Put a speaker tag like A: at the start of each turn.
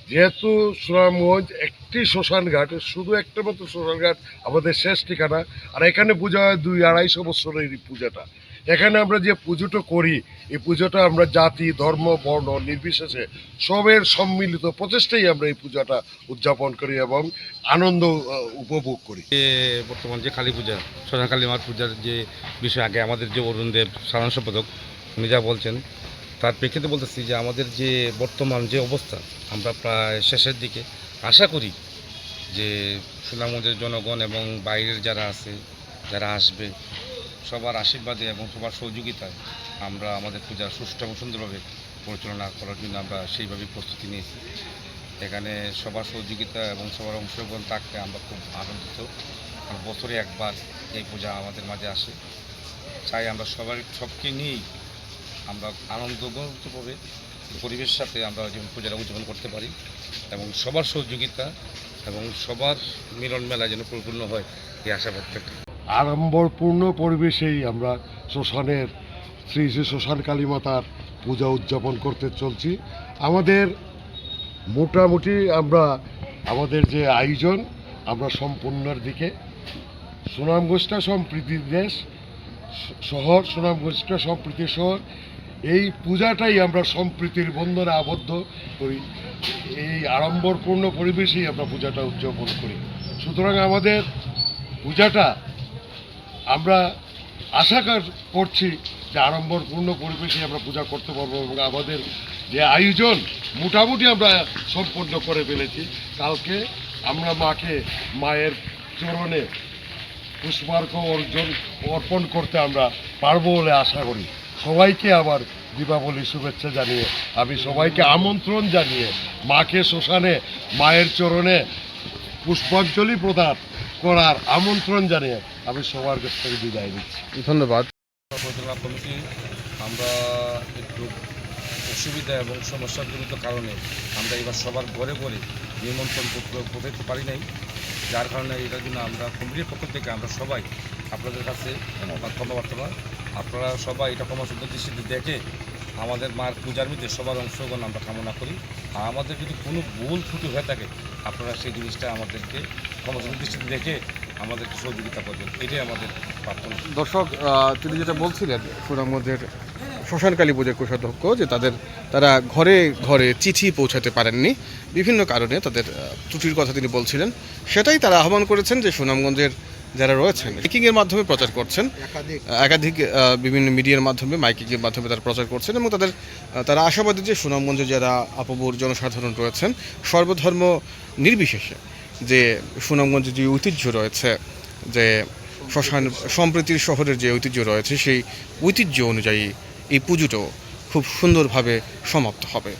A: যেহেতু সুনামগঞ্জ একটি শ্মশান ঘাট, শুধু একটা মাত্র শ্মশান ঘাট আমাদের শেষ ঠিকানা। আর এখানে পূজা হয় 200-250 বছরের এই পূজাটা। এখানে আমরা যে পুজোটা করি, এই পুজোটা আমরা জাতি, ধর্ম, বর্ণ নির্বিশেষে সবের সম্মিলিত প্রচেষ্টাই আমরা এই পূজাটা উদযাপন করি এবং আনন্দ উপভোগ করি।
B: বর্তমান যে কালী পূজা, শ্মশান কালী মার পূজার যে বিষয়, আগে আমাদের যে অরুণ দেব সাধারণ সম্পাদক উনি যা বলছেন, তার প্রেক্ষিতে বলতেছি যে আমাদের যে বর্তমান যে অবস্থা, আমরা প্রায় শেষের দিকে। আশা করি যে সুনামগঞ্জের জনগণ এবং বাইরের যারা আছে, যারা আসবে, সবার আশীর্বাদে এবং সবার সহযোগিতায় আমরা আমাদের পূজা সুষ্ঠু এবং সুন্দরভাবে পরিচালনা করার জন্য আমরা সেইভাবে প্রস্তুতি নিয়েছি। এখানে সবার সহযোগিতা এবং সবার অংশগ্রহণ থাকতে আমরা খুব আনন্দিত। কারণ বছরে একবার এই পূজা আমাদের মাঝে আসে। চাই আমরা সবকে নিয়েই আমরা আনন্দভাবে পরিবেশের সাথে আমরা যেমন পূজাটা উদযাপন করতে পারি এবং সবার সহযোগিতা এবং সবার মিলন মেলা যেন পরিপূর্ণ হয়, এই আশাবাদ থেকে
A: আড়ম্বরপূর্ণ পরিবেশেই আমরা শ্মশানের শ্রী শ্রী শ্মশান কালী মাতার পূজা উদযাপন করতে চলছি। আমাদের মোটামুটি আমরা আমাদের যে আয়োজন, আমরা সম্পূর্ণের দিকে। সুনামগঞ্জটা সম্প্রীতির দেশ শহর, সুনামগঞ্জটা সম্প্রীতির শহর। এই পূজাটাই আমরা সম্প্রীতির বন্ধনে আবদ্ধ করি। এই আড়ম্বরপূর্ণ পরিবেশেই আমরা পূজাটা উদযাপন করি। সুতরাং আমাদের পূজাটা আমরা আশা করছি যে আড়ম্বরপূর্ণ পরিবেশে আমরা পূজা করতে পারবো এবং আমাদের যে আয়োজন মোটামুটি আমরা সম্পন্ন করে ফেলেছি। কালকে আমরা মায়ের চরণে পুষ্পার্ঘ অর্পণ করতে আমরা পারবো বলে আশা করি। সবাইকে আবার দীপাবলির শুভেচ্ছা জানিয়ে, আমি সবাইকে আমন্ত্রণ জানিয়ে মাকে শ্মশানে মায়ের চরণে পুষ্পাঞ্জলি প্রদান করার আমন্ত্রণ জানিয়ে আমি সবার কাছ থেকে বিদায় নিচ্ছি।
B: ধন্যবাদ। পরিচালনা কমিটি আমরা একটু অসুবিধা এবং সমস্যাজনিত কারণে আমরা এবার সবার ঘরে ঘরে নিমন্ত্রণ পত্র পৌঁছাতে পারি নাই, যার কারণে এটার জন্য আমরা কমিটির পক্ষ থেকে আমরা সবাই আপনাদের কাছে ক্ষমা প্রার্থনা। আপনারা সবাই এটা ক্ষমাসুন্দর দৃষ্টিতে দেখে আমাদের মার পূজার মধ্যে সবার অংশগ্রহণ আমরা কামনা করি। আর আমাদের যদি কোনো ভুল ত্রুটি হয়ে থাকে, আপনারা সেই জিনিসটা আমাদেরকে ক্ষমাসুন্দর দৃষ্টিতে দেখে আমাদেরকে সহযোগিতা করবেন, এটাই আমাদের প্রার্থনা।
C: দর্শক, তিনি যেটা বলছিলেন সুনামগঞ্জের শ্মশান কালী পূজার কোষাধ্যক্ষ, যে তারা ঘরে ঘরে চিঠি পৌঁছাতে পারেননি বিভিন্ন কারণে, তাদের ত্রুটির কথা তিনি বলছিলেন। সেটাই তারা আহ্বান করেছেন যে সুনামগঞ্জের যারা রয়েছেন মাইকিংয়ের মাধ্যমে প্রচার করছেন, একাধিক বিভিন্ন মিডিয়ার মাধ্যমে মাইকিংয়ের মাধ্যমে তারা প্রচার করছেন এবং তারা আশাবাদী যে সুনামগঞ্জে যারা আপাবর জনসাধারণ রয়েছেন সর্বধর্ম নির্বিশেষে যে সুনামগঞ্জের যে ঐতিহ্য রয়েছে, যে শ্মশান সম্প্রীতির শহরের যে ঐতিহ্য রয়েছে, সেই ঐতিহ্য অনুযায়ী এই পুজোটাও খুব সুন্দরভাবে সমাপ্ত হবে।